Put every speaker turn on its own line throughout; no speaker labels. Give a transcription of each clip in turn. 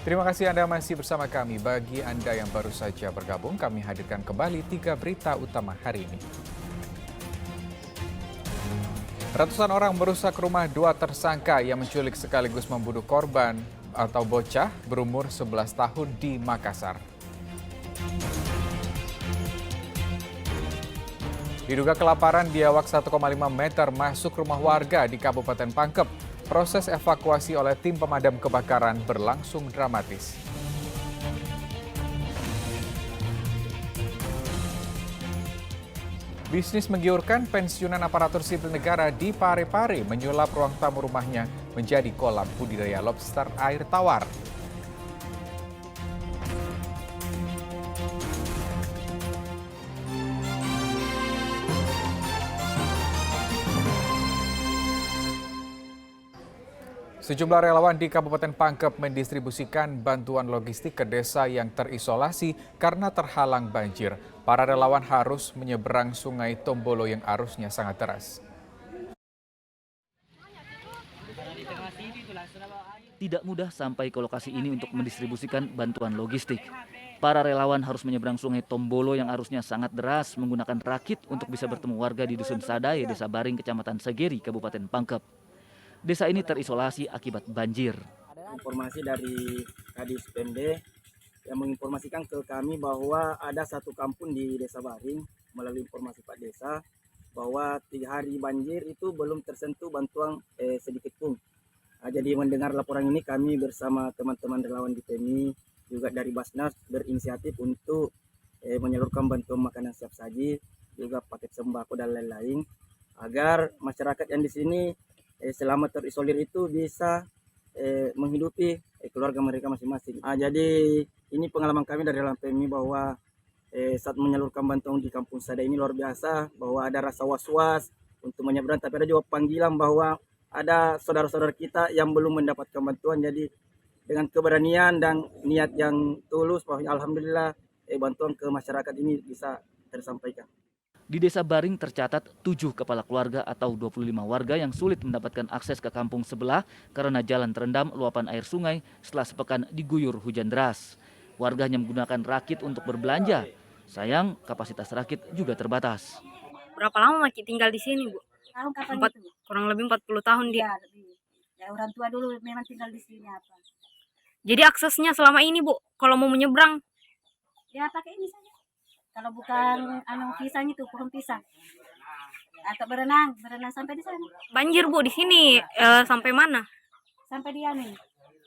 Terima kasih Anda masih bersama kami. Bagi Anda yang baru saja bergabung, kami hadirkan kembali 3 berita utama hari ini. Ratusan orang merusak rumah 2 tersangka yang menculik sekaligus membunuh korban atau bocah berumur 11 tahun di Makassar. Diduga kelaparan, biawak 1,5 meter masuk rumah warga di Kabupaten Pangkep. Proses evakuasi oleh tim pemadam kebakaran berlangsung dramatis. Bisnis menggiurkan, pensiunan aparatur sipil negara di Parepare menyulap ruang tamu rumahnya menjadi kolam budidaya lobster air tawar. Sejumlah relawan di Kabupaten Pangkep mendistribusikan bantuan logistik ke desa yang terisolasi karena terhalang banjir. Para relawan harus menyeberang Sungai Tombolo yang arusnya sangat deras.
Tidak mudah sampai ke lokasi ini untuk mendistribusikan bantuan logistik. Para relawan harus menyeberang Sungai Tombolo yang arusnya sangat deras menggunakan rakit untuk bisa bertemu warga di Dusun Sadai, Desa Baring, Kecamatan Segeri, Kabupaten Pangkep. Desa ini terisolasi akibat banjir.
Informasi dari Kadis Pemde yang menginformasikan ke kami bahwa ada satu kampung di Desa Baring melalui informasi Pak Desa bahwa 3 hari banjir itu belum tersentuh bantuan sedikit pun. Jadi mendengar laporan ini kami bersama teman-teman relawan di PMI juga dari Basnas berinisiatif untuk menyalurkan bantuan makanan siap saji, juga paket sembako dan lain-lain agar masyarakat yang di sini selama terisolir itu bisa menghidupi keluarga mereka masing-masing. Jadi ini pengalaman kami dari dalam PMI bahwa saat menyalurkan bantuan di Kampung Sada ini luar biasa, bahwa ada rasa was-was untuk menyeberang, tapi ada juga panggilan bahwa ada saudara-saudara kita yang belum mendapatkan bantuan. Jadi dengan keberanian dan niat yang tulus, bahwa alhamdulillah bantuan ke masyarakat ini bisa tersampaikan.
Di Desa Baring tercatat 7 kepala keluarga atau 25 warga yang sulit mendapatkan akses ke kampung sebelah karena jalan terendam luapan air sungai setelah sepekan diguyur hujan deras. Warga hanya menggunakan rakit untuk berbelanja. Sayang, kapasitas rakit juga terbatas.
Berapa lama Maki tinggal di sini, Bu? Kurang lebih 40 tahun dia.
Ya, orang tua dulu memang tinggal di sini apa.
Jadi aksesnya selama ini, Bu, kalau mau menyeberang?
Ya pakai ini saja. Kalau bukan pisang itu, pohon pisang. Atau berenang sampai di sana.
Banjir, Bu, di sini sampai mana?
Sampai di anu.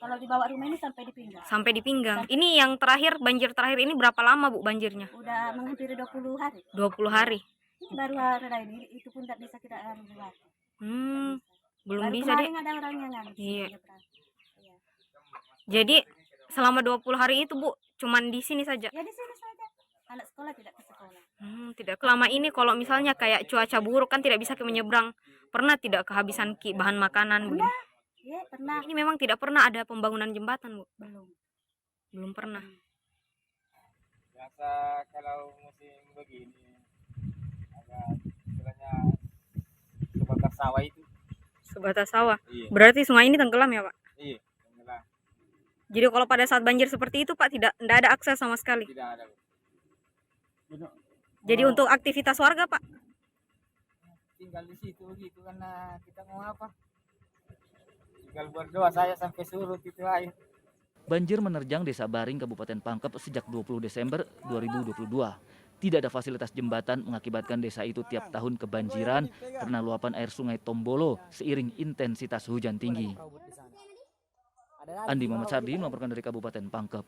Kalau dibawa rumah ini sampai di pinggang.
Sampai di pinggang. Ini yang terakhir, banjir terakhir ini berapa lama, Bu, banjirnya?
Udah menghampiri 20 hari.
20 hari.
Ini baru ada ini, itu pun tidak bisa kita lewat.
Belum
baru
bisa deh.
Ada orang yang nganu.
Iya. Jadi selama 20 hari itu, Bu, cuman di sini saja?
Ya di sini saja. Anak sekolah tidak ke sekolah.
Tidak. Selama ini kalau misalnya kayak cuaca buruk kan tidak bisa ke menyeberang. Pernah tidak kehabisan bahan makanan?
Pernah. Ya, pernah.
Ini memang tidak pernah ada pembangunan jembatan, Bu? Belum pernah.
Biasa kalau musim begini agak istilahnya sebatas sawah itu.
Sebatas sawah?
Iya.
Berarti sungai ini tenggelam ya, Pak?
Iya, tenggelam.
Jadi kalau pada saat banjir seperti itu, Pak, tidak ada akses sama sekali?
Tidak ada.
Jadi untuk aktivitas warga, Pak?
Tinggal di situ gitu karena kita mau apa? Tinggal berdoa saya sampai surut itu air.
Banjir menerjang Desa Baring, Kabupaten Pangkep sejak 20 Desember 2022. Tidak ada fasilitas jembatan mengakibatkan desa itu tiap tahun kebanjiran karena luapan air Sungai Tombolo seiring intensitas hujan tinggi. Andi Muhammad Sardi melaporkan dari Kabupaten Pangkep.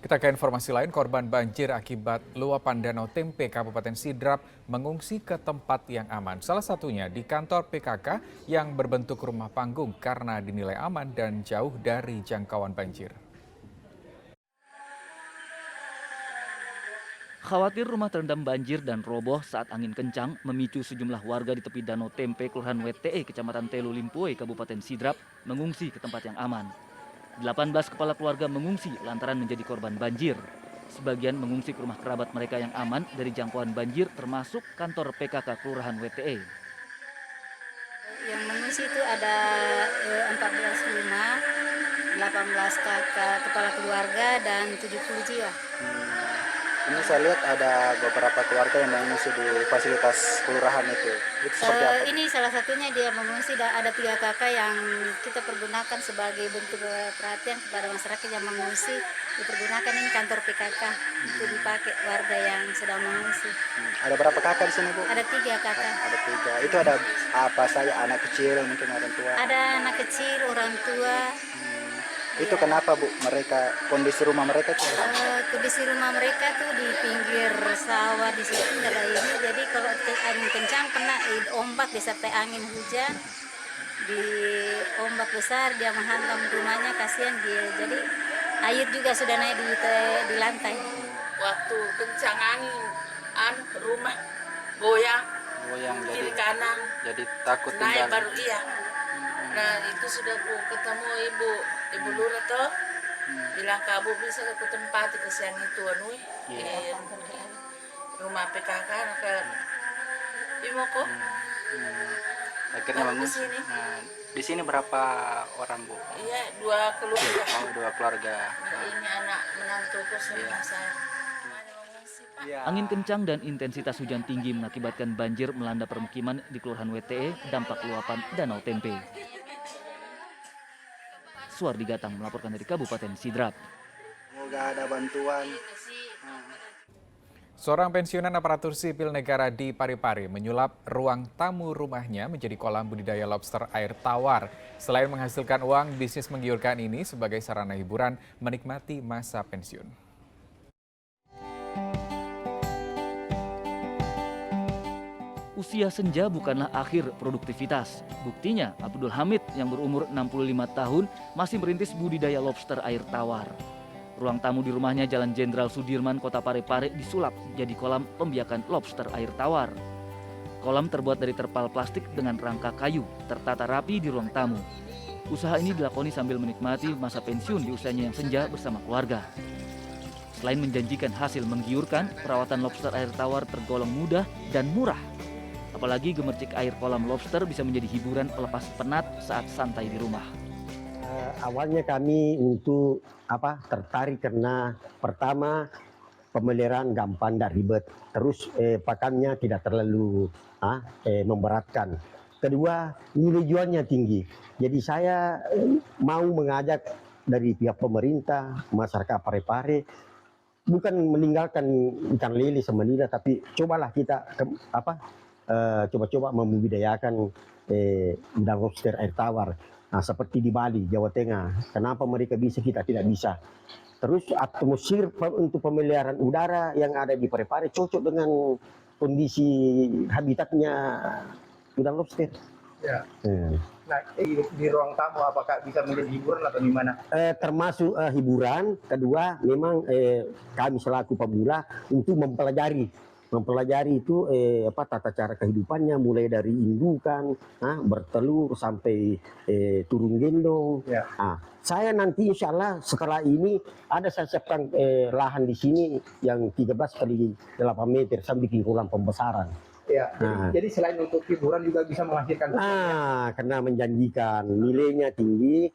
Kita ke informasi lain, korban banjir akibat luapan Danau Tempe Kabupaten Sidrap mengungsi ke tempat yang aman. Salah satunya di kantor PKK yang berbentuk rumah panggung karena dinilai aman dan jauh dari jangkauan banjir.
Khawatir rumah terendam banjir dan roboh saat angin kencang memicu sejumlah warga di tepi Danau Tempe, Kelurahan WTE, Kecamatan Telu Limpoe, Kabupaten Sidrap mengungsi ke tempat yang aman. 18 kepala keluarga mengungsi lantaran menjadi korban banjir. Sebagian mengungsi ke rumah kerabat mereka yang aman dari jangkauan banjir termasuk kantor PKK Kelurahan WTE.
Yang mengungsi itu ada 14 rumah 18 kakak kepala keluarga dan 70 jiwa.
Ini saya lihat ada beberapa keluarga yang mengungsi di fasilitas kelurahan itu. Itu seperti apa?
Ini salah satunya dia mengungsi, ada 3 kakak yang kita pergunakan sebagai bentuk perhatian kepada masyarakat yang mengungsi. Dipergunakan ini kantor PKK itu dipakai warga yang sedang mengungsi.
Ada berapa kakak di sini, Bu?
Ada 3 kakak.
Ada 3. Itu ada apa saya anak kecil, mungkin orang tua.
Ada anak kecil, orang tua.
Itu kenapa, Bu? Mereka kondisi rumah mereka itu?
Kondisi rumah mereka tuh di pinggir sawah di situ ada ini. Jadi kalau angin kencang kena ombak disertai angin hujan, di ombak besar dia menghantam rumahnya, kasihan dia. Jadi air juga sudah naik di lantai.
Waktu kencang angin, rumah goyang kiri kanan,
jadi takut
naik baru iya. Nah itu sudah ku ketemu ibu lurah toh, bilang kamu bisa ke tempat kesian itu rumah PKK ke Imoko.
Akhirnya mengungsi. Di sini berapa orang, Bu?
Iya 2 keluarga.
Oh, 2 keluarga.
Ini anak menantuku sama saya.
Angin kencang dan intensitas hujan tinggi mengakibatkan banjir melanda permukiman di Kelurahan WTE dampak luapan Danau Tempe. Suardi Gatang melaporkan dari Kabupaten Sidrap.
Semoga ada bantuan.
Seorang pensiunan aparatur sipil negara di Parepare menyulap ruang tamu rumahnya menjadi kolam budidaya lobster air tawar. Selain menghasilkan uang, bisnis menggiurkan ini sebagai sarana hiburan menikmati masa pensiun.
Usia senja bukanlah akhir produktivitas. Buktinya, Abdul Hamid yang berumur 65 tahun masih merintis budidaya lobster air tawar. Ruang tamu di rumahnya Jalan Jenderal Sudirman, Kota Parepare disulap jadi kolam pembiakan lobster air tawar. Kolam terbuat dari terpal plastik dengan rangka kayu, tertata rapi di ruang tamu. Usaha ini dilakoni sambil menikmati masa pensiun di usianya yang senja bersama keluarga. Selain menjanjikan hasil menggiurkan, perawatan lobster air tawar tergolong mudah dan murah. Apalagi gemercik air kolam lobster bisa menjadi hiburan pelepas penat saat santai di rumah.
Awalnya kami untuk tertarik karena pertama pemeliharaan gampang dan ribet. Terus pakannya tidak terlalu memberatkan. Kedua, nilai jualnya tinggi. Jadi saya mau mengajak dari pihak pemerintah, masyarakat Parepare, bukan meninggalkan ikan lele semenila, tapi cobalah kita coba-coba membudidayakan udang lobster air tawar. Nah, seperti di Bali, Jawa Tengah. Kenapa mereka bisa, kita tidak bisa? Terus atmosfer untuk pemeliharaan udara yang ada di Parepare cocok dengan kondisi habitatnya udang lobster.
Ya. Nah, di ruang tamu apakah bisa menjadi hiburan atau gimana?
Termasuk hiburan. Kedua, memang kami selaku pemula untuk mempelajari itu tata cara kehidupannya, mulai dari indukan, bertelur sampai turun gendong. Ya. Saya nanti insya Allah setelah ini saya siapkan lahan di sini yang 13 kali 8 meter, saya bikin kolam pembesaran.
Ya, jadi selain untuk hiburan juga bisa menghasilkan.
Karena menjanjikan, nilainya tinggi.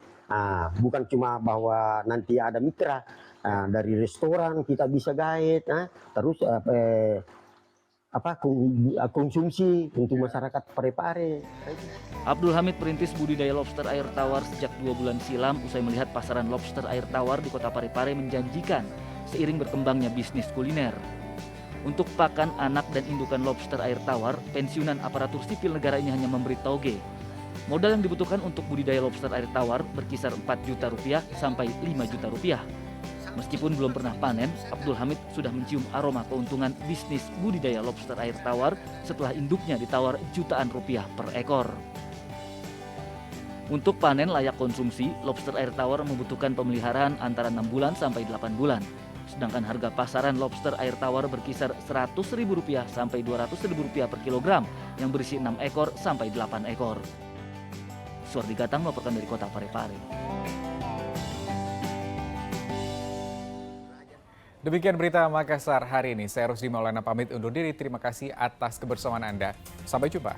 Bukan cuma bahwa nanti ada mitra dari restoran kita bisa guide, terus konsumsi untuk masyarakat Parepare.
Abdul Hamid perintis budidaya lobster air tawar sejak 2 bulan silam usai melihat pasaran lobster air tawar di Kota Parepare menjanjikan seiring berkembangnya bisnis kuliner. Untuk pakan anak dan indukan lobster air tawar, pensiunan aparatur sipil negara ini hanya memberi toge. Modal yang dibutuhkan untuk budidaya lobster air tawar berkisar 4 juta rupiah sampai 5 juta rupiah. Meskipun belum pernah panen, Abdul Hamid sudah mencium aroma keuntungan bisnis budidaya lobster air tawar setelah induknya ditawar jutaan rupiah per ekor. Untuk panen layak konsumsi, lobster air tawar membutuhkan pemeliharaan antara 6 bulan sampai 8 bulan. Sedangkan harga pasaran lobster air tawar berkisar Rp100.000 sampai Rp200.000 per kilogram yang berisi 6 ekor sampai 8 ekor. Suardi Gatang melaporkan dari Kota Parepare.
Demikian berita Makassar hari ini. Saya Rusdi Maulana pamit undur diri. Terima kasih atas kebersamaan Anda. Sampai jumpa.